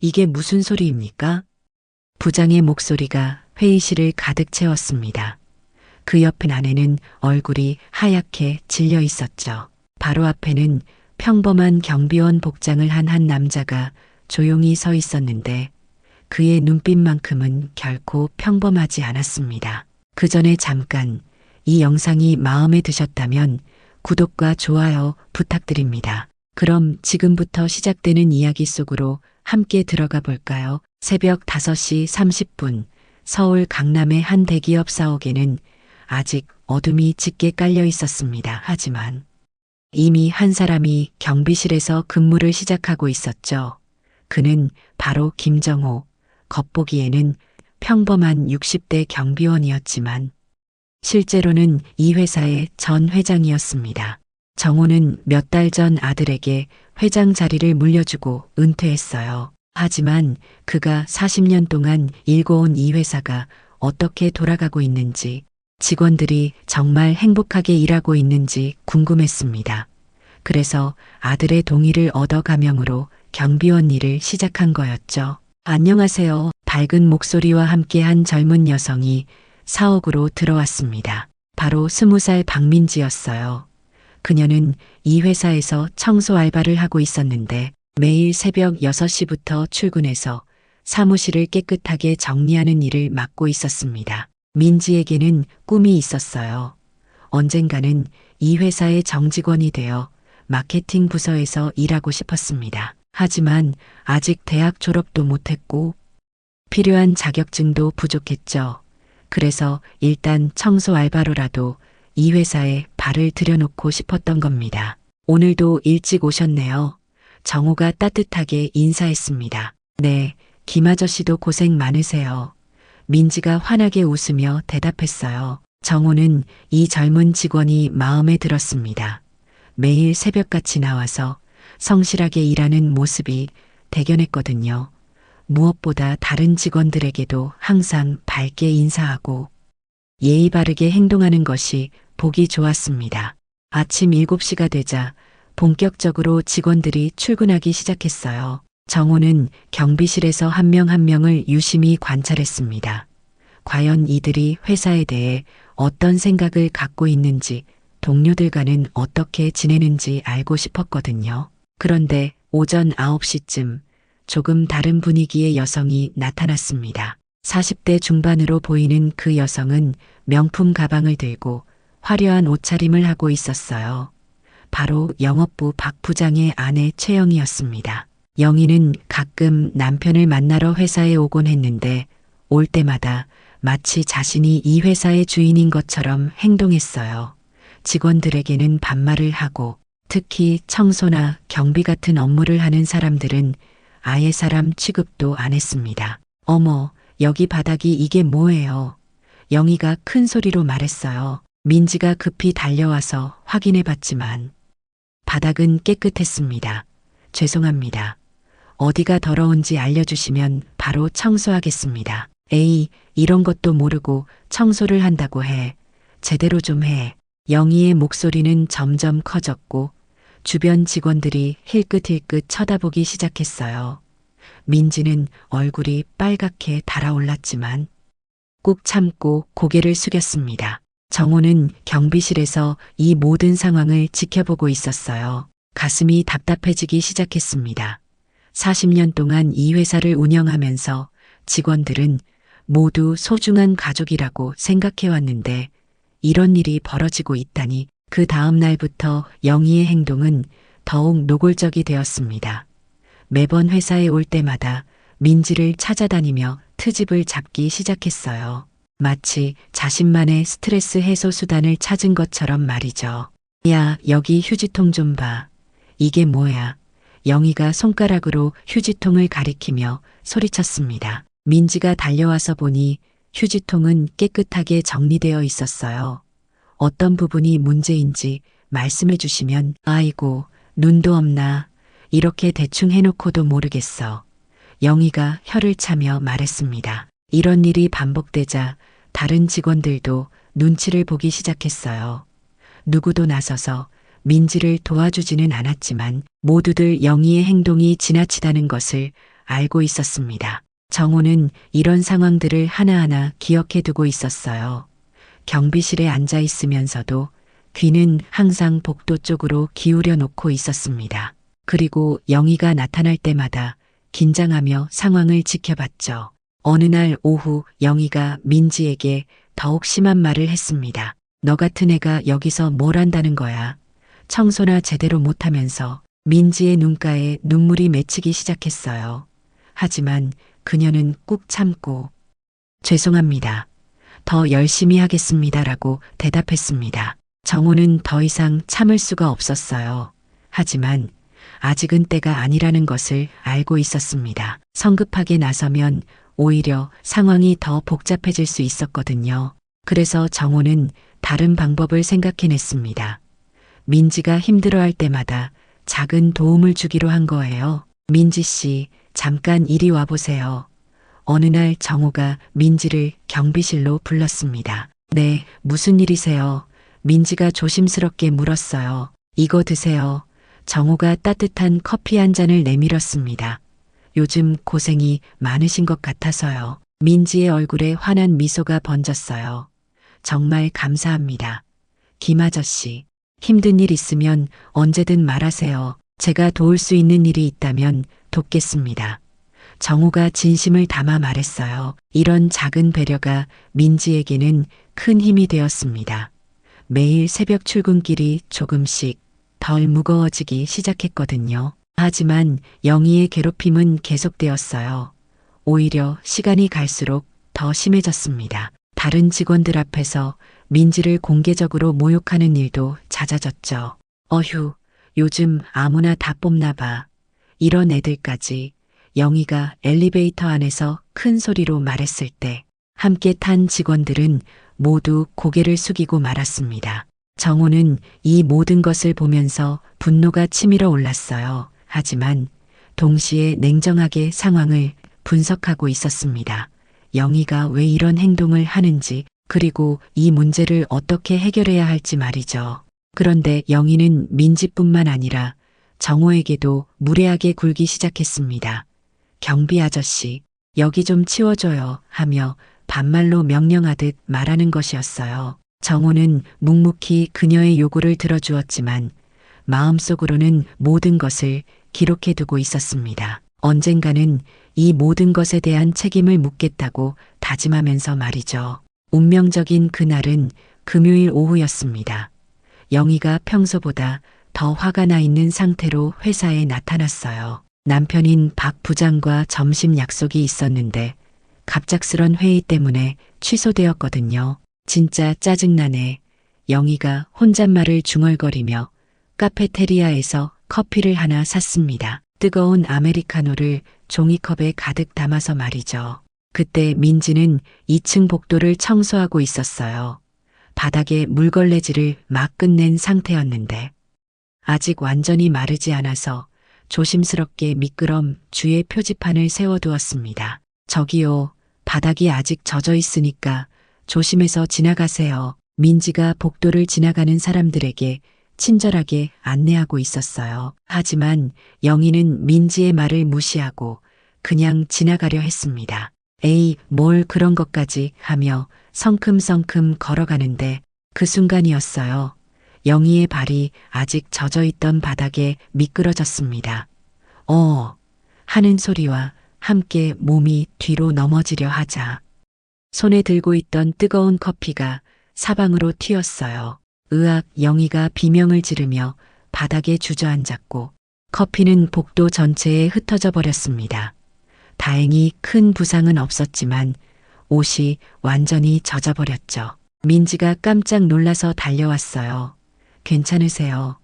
이게 무슨 소리입니까? 부장의 목소리가 회의실을 가득 채웠습니다. 그 옆에 아내는 얼굴이 하얗게 질려 있었죠. 바로 앞에는 평범한 경비원 복장을 한 남자가 조용히 서 있었는데 그의 눈빛만큼은 결코 평범하지 않았습니다. 그 전에 잠깐 이 영상이 마음에 드셨다면 구독과 좋아요 부탁드립니다. 그럼 지금부터 시작되는 이야기 속으로 함께 들어가 볼까요? 새벽 5시 30분 서울 강남의 한 대기업 사옥에는 아직 어둠이 짙게 깔려 있었습니다. 하지만 이미 한 사람이 경비실에서 근무를 시작하고 있었죠. 그는 바로 김정호, 겉보기에는 평범한 60대 경비원이었지만 실제로는 이 회사의 전 회장이었습니다. 정호는 몇 달 전 아들에게 회장 자리를 물려주고 은퇴했어요. 하지만 그가 40년 동안 일궈온 이 회사가 어떻게 돌아가고 있는지, 직원들이 정말 행복하게 일하고 있는지 궁금했습니다. 그래서 아들의 동의를 얻어 가명으로 경비원 일을 시작한 거였죠. 안녕하세요. 밝은 목소리와 함께한 젊은 여성이 사옥으로 들어왔습니다. 바로 20살 박민지였어요. 그녀는 이 회사에서 청소 알바를 하고 있었는데 매일 새벽 6시부터 출근해서 사무실을 깨끗하게 정리하는 일을 맡고 있었습니다. 민지에게는 꿈이 있었어요. 언젠가는 이 회사의 정직원이 되어 마케팅 부서에서 일하고 싶었습니다. 하지만 아직 대학 졸업도 못했고 필요한 자격증도 부족했죠. 그래서 일단 청소 알바로라도 이 회사에 발을 들여놓고 싶었던 겁니다. 오늘도 일찍 오셨네요. 정호가 따뜻하게 인사했습니다. 네, 김 아저씨도 고생 많으세요. 민지가 환하게 웃으며 대답했어요. 정호는 이 젊은 직원이 마음에 들었습니다. 매일 새벽같이 나와서 성실하게 일하는 모습이 대견했거든요. 무엇보다 다른 직원들에게도 항상 밝게 인사하고 예의 바르게 행동하는 것이 보기 좋았습니다. 아침 7시가 되자 본격적으로 직원들이 출근하기 시작했어요. 정호는 경비실에서 한 명 한 명을 유심히 관찰했습니다. 과연 이들이 회사에 대해 어떤 생각을 갖고 있는지, 동료들과는 어떻게 지내는지 알고 싶었거든요. 그런데 오전 9시쯤 조금 다른 분위기의 여성이 나타났습니다. 40대 중반으로 보이는 그 여성은 명품 가방을 들고 화려한 옷차림을 하고 있었어요. 바로 영업부 박 부장의 아내 최영희였습니다. 영희는 가끔 남편을 만나러 회사에 오곤 했는데 올 때마다 마치 자신이 이 회사의 주인인 것처럼 행동했어요. 직원들에게는 반말을 하고 특히 청소나 경비 같은 업무를 하는 사람들은 아예 사람 취급도 안 했습니다. 어머, 여기 바닥이 이게 뭐예요? 영희가 큰 소리로 말했어요. 민지가 급히 달려와서 확인해 봤지만 바닥은 깨끗했습니다. 죄송합니다. 어디가 더러운지 알려주시면 바로 청소하겠습니다. 에이, 이런 것도 모르고 청소를 한다고 해. 제대로 좀 해. 영희의 목소리는 점점 커졌고 주변 직원들이 힐끗힐끗 쳐다보기 시작했어요. 민지는 얼굴이 빨갛게 달아올랐지만 꾹 참고 고개를 숙였습니다. 정호는 경비실에서 이 모든 상황을 지켜보고 있었어요. 가슴이 답답해지기 시작했습니다. 40년 동안 이 회사를 운영하면서 직원들은 모두 소중한 가족이라고 생각해왔는데 이런 일이 벌어지고 있다니 그 다음 날부터 영희의 행동은 더욱 노골적이 되었습니다. 매번 회사에 올 때마다 민지를 찾아다니며 트집을 잡기 시작했어요. 마치 자신만의 스트레스 해소 수단을 찾은 것처럼 말이죠. 야, 여기 휴지통 좀 봐. 이게 뭐야? 영희가 손가락으로 휴지통을 가리키며 소리쳤습니다. 민지가 달려와서 보니 휴지통은 깨끗하게 정리되어 있었어요. 어떤 부분이 문제인지 말씀해 주시면 아이고, 눈도 없나. 이렇게 대충 해놓고도 모르겠어. 영희가 혀를 차며 말했습니다. 이런 일이 반복되자 다른 직원들도 눈치를 보기 시작했어요. 누구도 나서서 민지를 도와주지는 않았지만 모두들 영희의 행동이 지나치다는 것을 알고 있었습니다. 정호는 이런 상황들을 하나하나 기억해 두고 있었어요. 경비실에 앉아 있으면서도 귀는 항상 복도 쪽으로 기울여 놓고 있었습니다. 그리고 영희가 나타날 때마다 긴장하며 상황을 지켜봤죠. 어느 날 오후 영희가 민지에게 더욱 심한 말을 했습니다. 너 같은 애가 여기서 뭘 한다는 거야. 청소나 제대로 못하면서. 민지의 눈가에 눈물이 맺히기 시작했어요. 하지만 그녀는 꾹 참고 죄송합니다. 더 열심히 하겠습니다라고 대답했습니다. 정호는 더 이상 참을 수가 없었어요. 하지만 아직은 때가 아니라는 것을 알고 있었습니다. 성급하게 나서면 오히려 상황이 더 복잡해질 수 있었거든요. 그래서 정호는 다른 방법을 생각해냈습니다. 민지가 힘들어할 때마다 작은 도움을 주기로 한 거예요. 민지 씨, 잠깐 이리 와보세요. 어느 날 정호가 민지를 경비실로 불렀습니다. 네, 무슨 일이세요? 민지가 조심스럽게 물었어요. 이거 드세요. 정호가 따뜻한 커피 한 잔을 내밀었습니다. 요즘 고생이 많으신 것 같아서요. 민지의 얼굴에 환한 미소가 번졌어요. 정말 감사합니다. 김 아저씨, 힘든 일 있으면 언제든 말하세요. 제가 도울 수 있는 일이 있다면 돕겠습니다. 정호가 진심을 담아 말했어요. 이런 작은 배려가 민지에게는 큰 힘이 되었습니다. 매일 새벽 출근길이 조금씩 덜 무거워지기 시작했거든요. 하지만 영희의 괴롭힘은 계속되었어요. 오히려 시간이 갈수록 더 심해졌습니다. 다른 직원들 앞에서 민지를 공개적으로 모욕하는 일도 잦아졌죠. 어휴, 요즘 아무나 다 뽑나 봐. 이런 애들까지. 영희가 엘리베이터 안에서 큰 소리로 말했을 때 함께 탄 직원들은 모두 고개를 숙이고 말았습니다. 정호는 이 모든 것을 보면서 분노가 치밀어 올랐어요. 하지만 동시에 냉정하게 상황을 분석하고 있었습니다. 영희가 왜 이런 행동을 하는지, 그리고 이 문제를 어떻게 해결해야 할지 말이죠. 그런데 영희는 민지뿐만 아니라 정호에게도 무례하게 굴기 시작했습니다. 경비 아저씨, 여기 좀 치워줘요 하며 반말로 명령하듯 말하는 것이었어요. 정호는 묵묵히 그녀의 요구를 들어주었지만 마음속으로는 모든 것을 기록해두고 있었습니다. 언젠가는 이 모든 것에 대한 책임을 묻겠다고 다짐하면서 말이죠. 운명적인 그날은 금요일 오후였습니다. 영희가 평소보다 더 화가 나 있는 상태로 회사에 나타났어요. 남편인 박 부장과 점심 약속이 있었는데 갑작스런 회의 때문에 취소되었거든요. 진짜 짜증나네. 영희가 혼잣말을 중얼거리며 카페테리아에서 커피를 하나 샀습니다. 뜨거운 아메리카노를 종이컵에 가득 담아서 말이죠. 그때 민지는 2층 복도를 청소하고 있었어요. 바닥에 물걸레질을 막 끝낸 상태였는데 아직 완전히 마르지 않아서 조심스럽게 미끄럼 주의 표지판을 세워두었습니다. 저기요, 바닥이 아직 젖어 있으니까 조심해서 지나가세요. 민지가 복도를 지나가는 사람들에게 친절하게 안내하고 있었어요. 하지만 영희는 민지의 말을 무시하고 그냥 지나가려 했습니다. 에이, 뭘 그런 것까지 하며 성큼성큼 걸어가는데 그 순간이었어요. 영희의 발이 아직 젖어 있던 바닥에 미끄러졌습니다. 하는 소리와 함께 몸이 뒤로 넘어지려 하자 손에 들고 있던 뜨거운 커피가 사방으로 튀었어요. 으악, 영희가 비명을 지르며 바닥에 주저앉았고 커피는 복도 전체에 흩어져 버렸습니다. 다행히 큰 부상은 없었지만 옷이 완전히 젖어버렸죠. 민지가 깜짝 놀라서 달려왔어요. 괜찮으세요?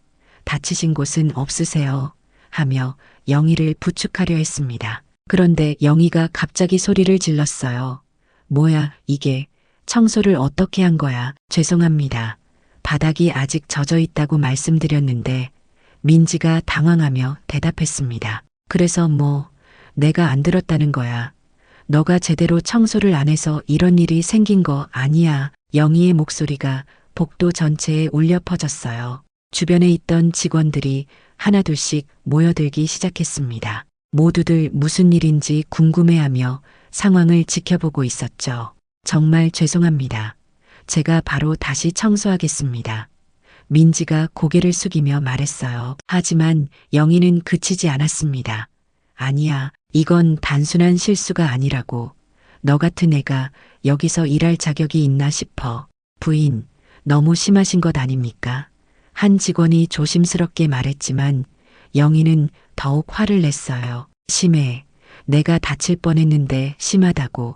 다치신 곳은 없으세요? 하며 영희를 부축하려 했습니다. 그런데 영희가 갑자기 소리를 질렀어요. 뭐야, 이게 청소를 어떻게 한 거야? 죄송합니다. 바닥이 아직 젖어 있다고 말씀드렸는데 민지가 당황하며 대답했습니다. 그래서 뭐 내가 안 들었다는 거야. 너가 제대로 청소를 안 해서 이런 일이 생긴 거 아니야. 영희의 목소리가 복도 전체에 울려 퍼졌어요. 주변에 있던 직원들이 하나둘씩 모여들기 시작했습니다. 모두들 무슨 일인지 궁금해하며 상황을 지켜보고 있었죠. 정말 죄송합니다. 제가 바로 다시 청소하겠습니다. 민지가 고개를 숙이며 말했어요. 하지만 영희는 그치지 않았습니다. 아니야, 이건 단순한 실수가 아니라고. 너 같은 애가 여기서 일할 자격이 있나 싶어. 부인, 너무 심하신 것 아닙니까? 한 직원이 조심스럽게 말했지만 영희는 더욱 화를 냈어요. 심해. 내가 다칠 뻔했는데 심하다고.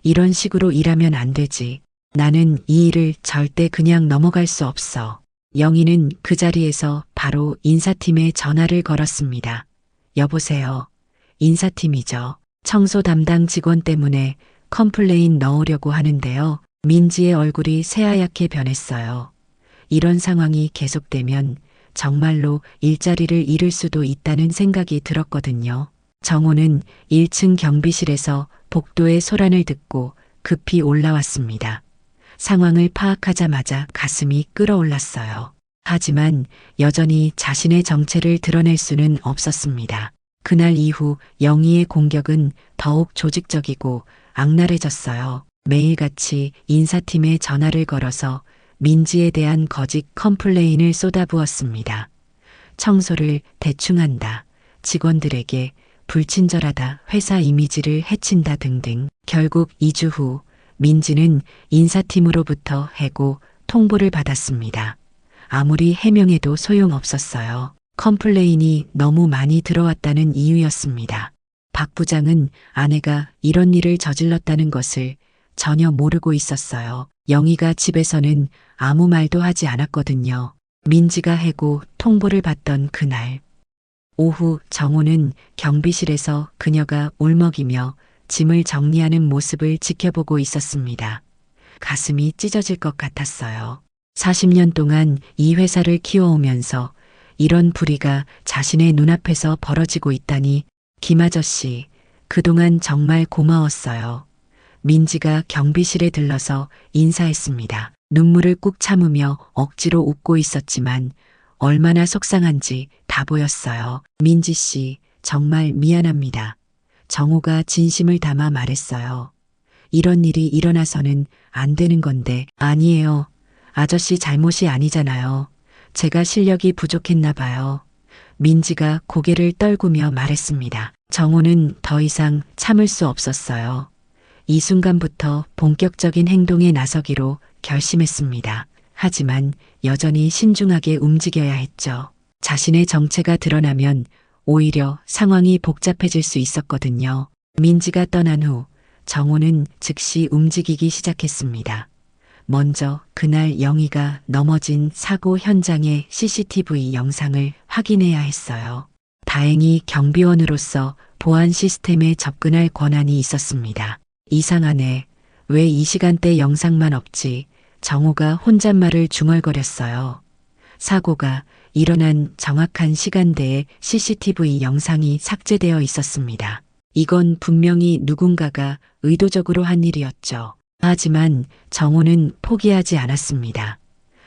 이런 식으로 일하면 안 되지. 나는 이 일을 절대 그냥 넘어갈 수 없어. 영희는 그 자리에서 바로 인사팀에 전화를 걸었습니다. 여보세요. 인사팀이죠. 청소 담당 직원 때문에 컴플레인 넣으려고 하는데요. 민지의 얼굴이 새하얗게 변했어요. 이런 상황이 계속되면 정말로 일자리를 잃을 수도 있다는 생각이 들었거든요. 정호는 1층 경비실에서 복도의 소란을 듣고 급히 올라왔습니다. 상황을 파악하자마자 가슴이 끓어올랐어요. 하지만 여전히 자신의 정체를 드러낼 수는 없었습니다. 그날 이후 영희의 공격은 더욱 조직적이고 악랄해졌어요. 매일같이 인사팀에 전화를 걸어서 민지에 대한 거짓 컴플레인을 쏟아부었습니다. 청소를 대충 한다. 직원들에게 불친절하다. 회사 이미지를 해친다 등등. 결국 2주 후 민지는 인사팀으로부터 해고 통보를 받았습니다. 아무리 해명해도 소용없었어요. 컴플레인이 너무 많이 들어왔다는 이유였습니다. 박 부장은 아내가 이런 일을 저질렀다는 것을 전혀 모르고 있었어요. 영희가 집에서는 아무 말도 하지 않았거든요. 민지가 해고 통보를 받던 그날. 오후 정호는 경비실에서 그녀가 울먹이며 짐을 정리하는 모습을 지켜보고 있었습니다. 가슴이 찢어질 것 같았어요. 40년 동안 이 회사를 키워오면서 이런 불의가 자신의 눈앞에서 벌어지고 있다니. 김 아저씨, 그동안 정말 고마웠어요. 민지가 경비실에 들러서 인사했습니다. 눈물을 꾹 참으며 억지로 웃고 있었지만 얼마나 속상한지 다 보였어요. 민지 씨, 정말 미안합니다. 정호가 진심을 담아 말했어요. 이런 일이 일어나서는 안 되는 건데. 아니에요. 아저씨 잘못이 아니잖아요. 제가 실력이 부족했나 봐요. 민지가 고개를 떨구며 말했습니다. 정호는 더 이상 참을 수 없었어요. 이 순간부터 본격적인 행동에 나서기로 결심했습니다. 하지만 여전히 신중하게 움직여야 했죠. 자신의 정체가 드러나면 오히려 상황이 복잡해질 수 있었거든요. 민지가 떠난 후 정호는 즉시 움직이기 시작했습니다. 먼저 그날 영희가 넘어진 사고 현장의 CCTV 영상을 확인해야 했어요. 다행히 경비원으로서 보안 시스템에 접근할 권한이 있었습니다. 이상하네. 왜 이 시간대 영상만 없지? 정호가 혼잣말을 중얼거렸어요. 사고가 일어난 정확한 시간대에 CCTV 영상이 삭제되어 있었습니다. 이건 분명히 누군가가 의도적으로 한 일이었죠. 하지만 정호는 포기하지 않았습니다.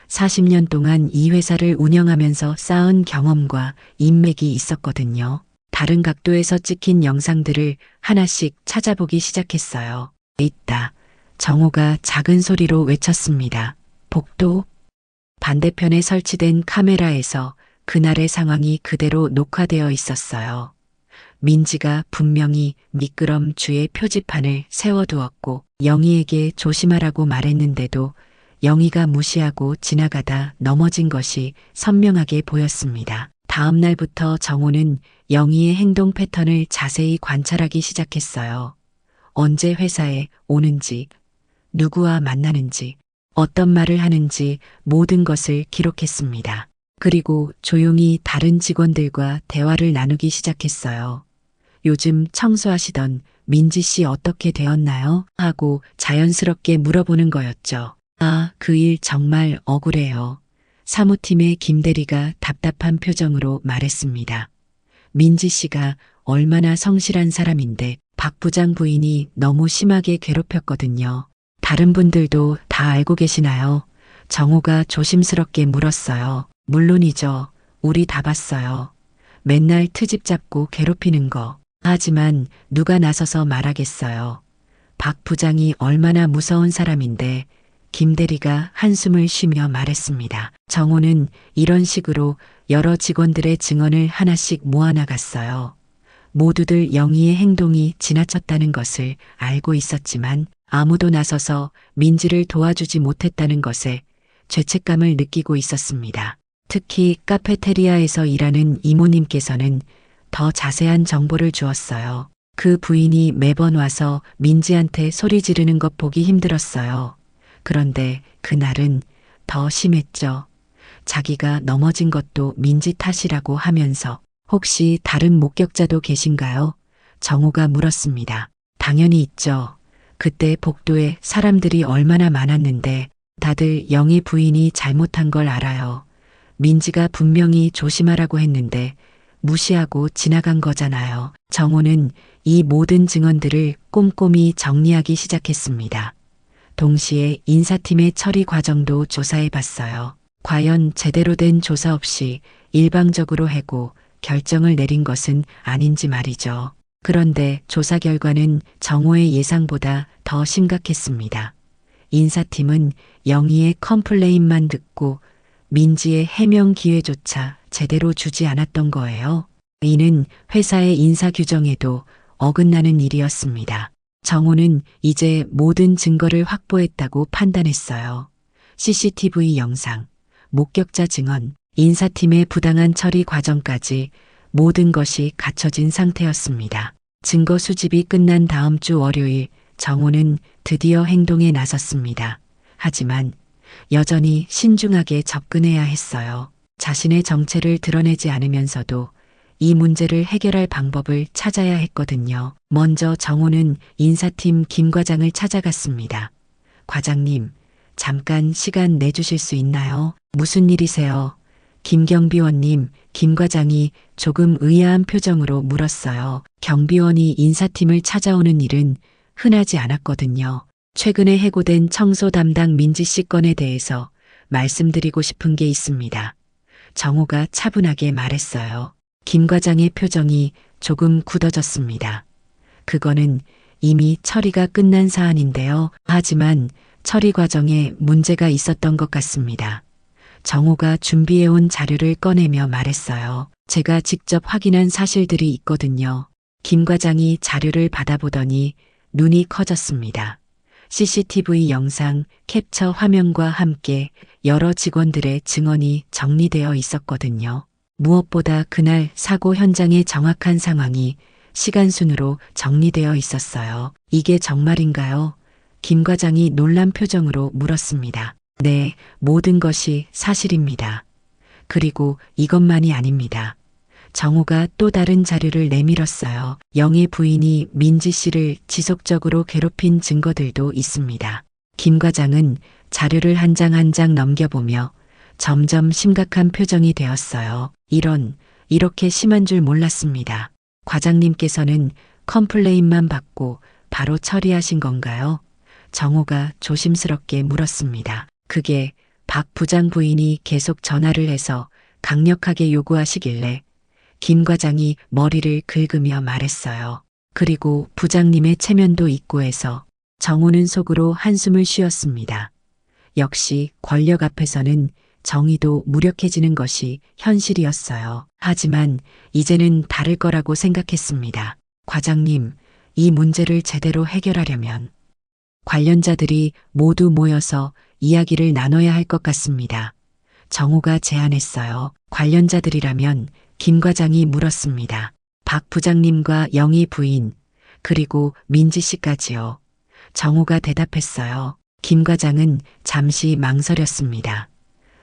40년 동안 이 회사를 운영하면서 쌓은 경험과 인맥이 있었거든요. 다른 각도에서 찍힌 영상들을 하나씩 찾아보기 시작했어요. 있다. 정호가 작은 소리로 외쳤습니다. 복도 반대편에 설치된 카메라에서 그날의 상황이 그대로 녹화되어 있었어요. 민지가 분명히 미끄럼주의 표지판을 세워두었고 영희에게 조심하라고 말했는데도 영희가 무시하고 지나가다 넘어진 것이 선명하게 보였습니다. 다음 날부터 정호는 영희의 행동 패턴을 자세히 관찰하기 시작했어요. 언제 회사에 오는지, 누구와 만나는지, 어떤 말을 하는지 모든 것을 기록했습니다. 그리고 조용히 다른 직원들과 대화를 나누기 시작했어요. 요즘 청소하시던 민지 씨 어떻게 되었나요? 하고 자연스럽게 물어보는 거였죠. 아, 그 일 정말 억울해요. 사무팀의 김 대리가 답답한 표정으로 말했습니다. 민지 씨가 얼마나 성실한 사람인데 박 부장 부인이 너무 심하게 괴롭혔거든요. 다른 분들도 다 알고 계시나요? 정호가 조심스럽게 물었어요. 물론이죠. 우리 다 봤어요. 맨날 트집 잡고 괴롭히는 거. 하지만 누가 나서서 말하겠어요. 박 부장이 얼마나 무서운 사람인데 김 대리가 한숨을 쉬며 말했습니다. 정호는 이런 식으로 여러 직원들의 증언을 하나씩 모아나갔어요. 모두들 영희의 행동이 지나쳤다는 것을 알고 있었지만 아무도 나서서 민지를 도와주지 못했다는 것에 죄책감을 느끼고 있었습니다. 특히 카페테리아에서 일하는 이모님께서는 더 자세한 정보를 주었어요. 그 부인이 매번 와서 민지한테 소리 지르는 것 보기 힘들었어요. 그런데 그날은 더 심했죠. 자기가 넘어진 것도 민지 탓이라고 하면서 혹시 다른 목격자도 계신가요? 정호가 물었습니다. 당연히 있죠. 그때 복도에 사람들이 얼마나 많았는데 다들 영희 부인이 잘못한 걸 알아요. 민지가 분명히 조심하라고 했는데 무시하고 지나간 거잖아요. 정호는 이 모든 증언들을 꼼꼼히 정리하기 시작했습니다. 동시에 인사팀의 처리 과정도 조사해 봤어요. 과연 제대로 된 조사 없이 일방적으로 해고 결정을 내린 것은 아닌지 말이죠. 그런데 조사 결과는 정호의 예상보다 더 심각했습니다. 인사팀은 영희의 컴플레인만 듣고 민지의 해명 기회조차 제대로 주지 않았던 거예요. 이는 회사의 인사 규정에도 어긋나는 일이었습니다. 정호는 이제 모든 증거를 확보했다고 판단했어요. CCTV 영상, 목격자 증언, 인사팀의 부당한 처리 과정까지 모든 것이 갖춰진 상태였습니다. 증거 수집이 끝난 다음 주 월요일 정호는 드디어 행동에 나섰습니다. 하지만 여전히 신중하게 접근해야 했어요. 자신의 정체를 드러내지 않으면서도 이 문제를 해결할 방법을 찾아야 했거든요. 먼저 정호는 인사팀 김 과장을 찾아갔습니다. 과장님, 잠깐 시간 내주실 수 있나요? 무슨 일이세요? 김경비원님, 김 과장이 조금 의아한 표정으로 물었어요. 경비원이 인사팀을 찾아오는 일은 흔하지 않았거든요. 최근에 해고된 청소 담당 민지 씨 건에 대해서 말씀드리고 싶은 게 있습니다. 정호가 차분하게 말했어요. 김 과장의 표정이 조금 굳어졌습니다. 그거는 이미 처리가 끝난 사안인데요. 하지만 처리 과정에 문제가 있었던 것 같습니다. 정호가 준비해온 자료를 꺼내며 말했어요. 제가 직접 확인한 사실들이 있거든요. 김 과장이 자료를 받아보더니 눈이 커졌습니다. CCTV 영상 캡처 화면과 함께 여러 직원들의 증언이 정리되어 있었거든요. 무엇보다 그날 사고 현장의 정확한 상황이 시간순으로 정리되어 있었어요. 이게 정말인가요? 김 과장이 놀란 표정으로 물었습니다. 네, 모든 것이 사실입니다. 그리고 이것만이 아닙니다. 정호가 또 다른 자료를 내밀었어요. 영희 부인이 민지 씨를 지속적으로 괴롭힌 증거들도 있습니다. 김 과장은 자료를 한 장 한 장 넘겨보며 점점 심각한 표정이 되었어요. 이렇게 심한 줄 몰랐습니다. 과장님께서는 컴플레인만 받고 바로 처리하신 건가요? 정호가 조심스럽게 물었습니다. 그게 박 부장 부인이 계속 전화를 해서 강력하게 요구하시길래 김 과장이 머리를 긁으며 말했어요. 그리고 부장님의 체면도 있고 해서 정호는 속으로 한숨을 쉬었습니다. 역시 권력 앞에서는 정의도 무력해지는 것이 현실이었어요. 하지만 이제는 다를 거라고 생각했습니다. 과장님, 이 문제를 제대로 해결하려면 관련자들이 모두 모여서 이야기를 나눠야 할 것 같습니다. 정호가 제안했어요. 관련자들이라면 김 과장이 물었습니다. 박 부장님과 영희 부인, 그리고 민지 씨까지요. 정호가 대답했어요. 김 과장은 잠시 망설였습니다.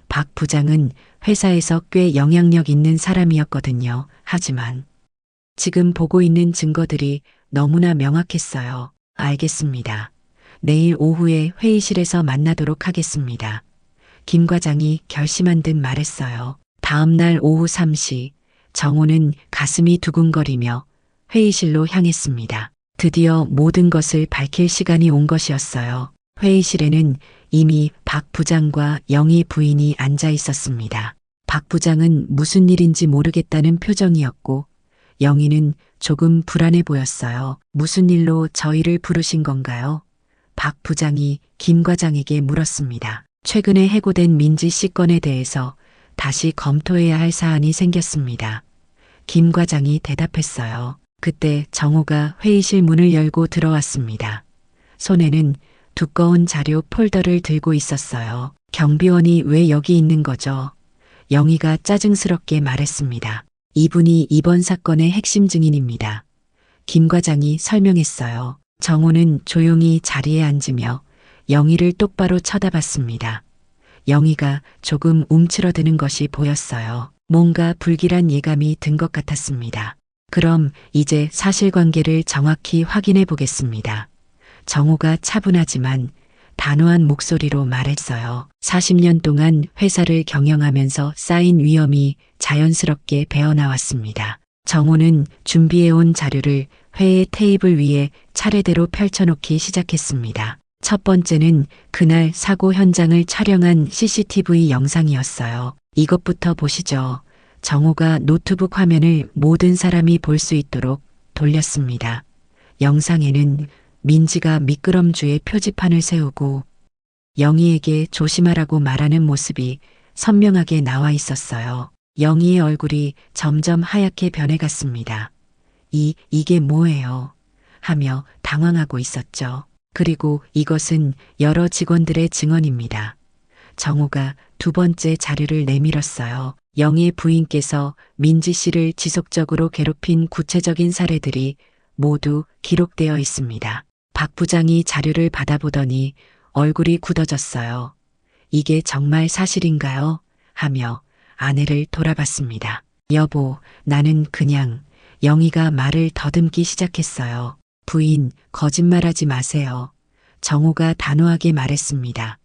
박 부장은 회사에서 꽤 영향력 있는 사람이었거든요. 하지만 지금 보고 있는 증거들이 너무나 명확했어요. 알겠습니다. 내일 오후에 회의실에서 만나도록 하겠습니다. 김 과장이 결심한 듯 말했어요. 다음 날 오후 3시 정호는 가슴이 두근거리며 회의실로 향했습니다. 드디어 모든 것을 밝힐 시간이 온 것이었어요. 회의실에는 이미 박 부장과 영희 부인이 앉아 있었습니다. 박 부장은 무슨 일인지 모르겠다는 표정이었고 영희는 조금 불안해 보였어요. 무슨 일로 저희를 부르신 건가요? 박 부장이 김 과장에게 물었습니다. 최근에 해고된 민지 씨 건에 대해서 다시 검토해야 할 사안이 생겼습니다. 김 과장이 대답했어요. 그때 정호가 회의실 문을 열고 들어왔습니다. 손에는 두꺼운 자료 폴더를 들고 있었어요. 경비원이 왜 여기 있는 거죠? 영희가 짜증스럽게 말했습니다. 이분이 이번 사건의 핵심 증인입니다. 김 과장이 설명했어요. 정호는 조용히 자리에 앉으며 영희를 똑바로 쳐다봤습니다. 영희가 조금 움츠러드는 것이 보였어요. 뭔가 불길한 예감이 든 것 같았습니다. 그럼 이제 사실관계를 정확히 확인해 보겠습니다. 정호가 차분하지만 단호한 목소리로 말했어요. 40년 동안 회사를 경영하면서 쌓인 위험이 자연스럽게 배어나왔습니다. 정호는 준비해온 자료를 회의 테이블 위에 차례대로 펼쳐놓기 시작했습니다. 첫 번째는 그날 사고 현장을 촬영한 CCTV 영상이었어요. 이것부터 보시죠. 정호가 노트북 화면을 모든 사람이 볼 수 있도록 돌렸습니다. 영상에는 민지가 미끄럼주에 표지판을 세우고 영희에게 조심하라고 말하는 모습이 선명하게 나와 있었어요. 영희의 얼굴이 점점 하얗게 변해갔습니다. 이게 뭐예요? 하며 당황하고 있었죠. 그리고 이것은 여러 직원들의 증언입니다. 정호가 두 번째 자료를 내밀었어요. 영희의 부인께서 민지 씨를 지속적으로 괴롭힌 구체적인 사례들이 모두 기록되어 있습니다. 박 부장이 자료를 받아보더니 얼굴이 굳어졌어요. 이게 정말 사실인가요? 하며 아내를 돌아봤습니다. 여보, 나는 그냥. 영희가 말을 더듬기 시작했어요. 부인, 거짓말하지 마세요. 정호가 단호하게 말했습니다.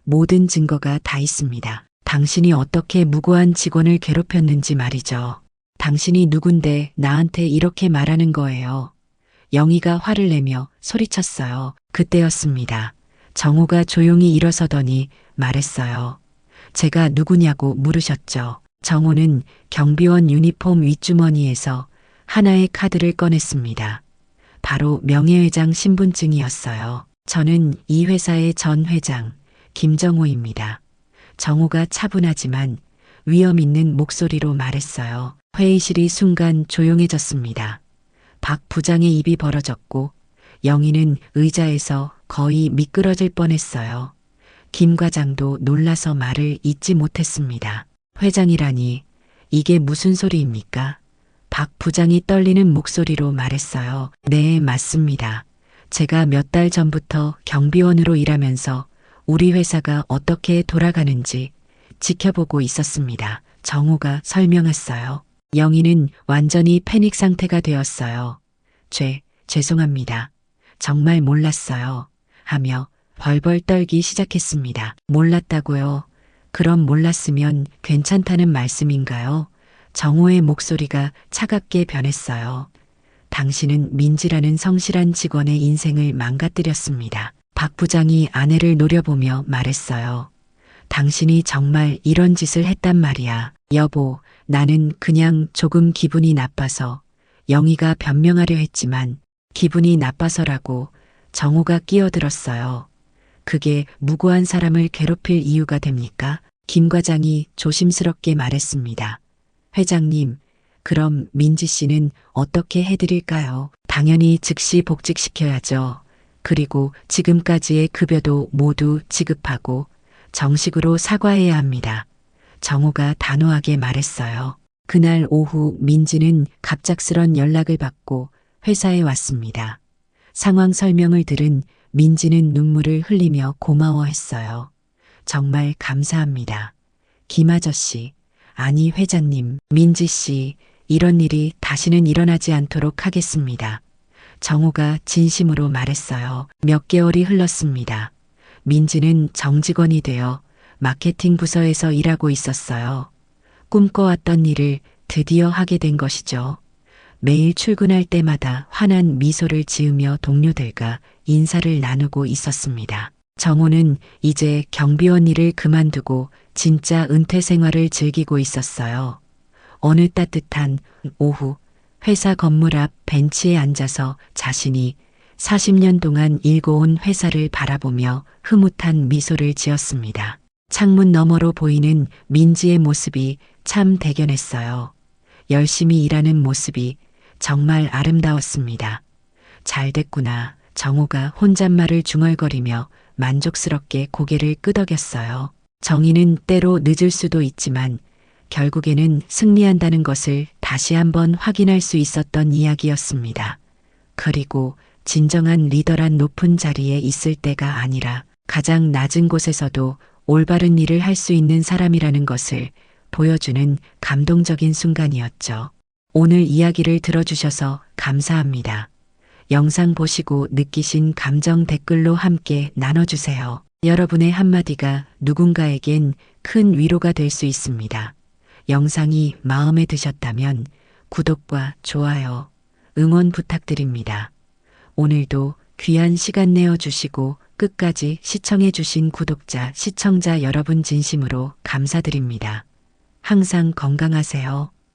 모든 증거가 다 있습니다. 당신이 어떻게 무고한 직원을 괴롭혔는지 말이죠. 당신이 누군데 나한테 이렇게 말하는 거예요. 영희가 화를 내며 소리쳤어요. 그때였습니다. 정호가 조용히 일어서더니 말했어요. 제가 누구냐고 물으셨죠. 정호는 경비원 유니폼 윗주머니에서 하나의 카드를 꺼냈습니다. 바로 명예회장 신분증이었어요. 저는 이 회사의 전 회장 김정호입니다. 정호가 차분하지만 위험 있는 목소리로 말했어요. 회의실이 순간 조용해졌습니다. 박 부장의 입이 벌어졌고 영희는 의자에서 거의 미끄러질 뻔했어요. 김 과장도 놀라서 말을 잇지 못했습니다. 회장이라니 이게 무슨 소리입니까? 박 부장이 떨리는 목소리로 말했어요. 네, 맞습니다. 제가 몇 달 전부터 경비원으로 일하면서 우리 회사가 어떻게 돌아가는지 지켜보고 있었습니다. 정호가 설명했어요. 영희는 완전히 패닉 상태가 되었어요. 죄송합니다. 정말 몰랐어요. 하며 벌벌 떨기 시작했습니다. 몰랐다고요? 그럼 몰랐으면 괜찮다는 말씀인가요? 정호의 목소리가 차갑게 변했어요. 당신은 민지라는 성실한 직원의 인생을 망가뜨렸습니다. 박 부장이 아내를 노려보며 말했어요. 당신이 정말 이런 짓을 했단 말이야. 여보, 나는 그냥 조금 기분이 나빠서. 영희가 변명하려 했지만 기분이 나빠서라고. 정호가 끼어들었어요. 그게 무고한 사람을 괴롭힐 이유가 됩니까? 김 과장이 조심스럽게 말했습니다. 회장님, 그럼 민지 씨는 어떻게 해드릴까요? 당연히 즉시 복직시켜야죠. 그리고 지금까지의 급여도 모두 지급하고 정식으로 사과해야 합니다. 정호가 단호하게 말했어요. 그날 오후 민지는 갑작스런 연락을 받고 회사에 왔습니다. 상황 설명을 들은 민지는 눈물을 흘리며 고마워했어요. 정말 감사합니다. 김 아저씨, 아니 회장님, 민지 씨, 이런 일이 다시는 일어나지 않도록 하겠습니다. 정호가 진심으로 말했어요. 몇 개월이 흘렀습니다. 민지는 정직원이 되어 마케팅 부서에서 일하고 있었어요. 꿈꿔왔던 일을 드디어 하게 된 것이죠. 매일 출근할 때마다 환한 미소를 지으며 동료들과 인사를 나누고 있었습니다. 정호는 이제 경비원 일을 그만두고 진짜 은퇴 생활을 즐기고 있었어요. 어느 따뜻한 오후 회사 건물 앞 벤치에 앉아서 자신이 40년 동안 일궈온 회사를 바라보며 흐뭇한 미소를 지었습니다. 창문 너머로 보이는 민지의 모습이 참 대견했어요. 열심히 일하는 모습이 정말 아름다웠습니다. 잘 됐구나. 정호가 혼잣말을 중얼거리며 만족스럽게 고개를 끄덕였어요. 정의는 때로 늦을 수도 있지만 결국에는 승리한다는 것을 다시 한번 확인할 수 있었던 이야기였습니다. 그리고 진정한 리더란 높은 자리에 있을 때가 아니라 가장 낮은 곳에서도 올바른 일을 할 수 있는 사람이라는 것을 보여주는 감동적인 순간이었죠. 오늘 이야기를 들어주셔서 감사합니다. 영상 보시고 느끼신 감정 댓글로 함께 나눠주세요. 여러분의 한마디가 누군가에겐 큰 위로가 될 수 있습니다. 영상이 마음에 드셨다면 구독과 좋아요, 응원 부탁드립니다. 오늘도 귀한 시간 내어주시고 끝까지 시청해주신 구독자, 시청자 여러분 진심으로 감사드립니다. 항상 건강하세요.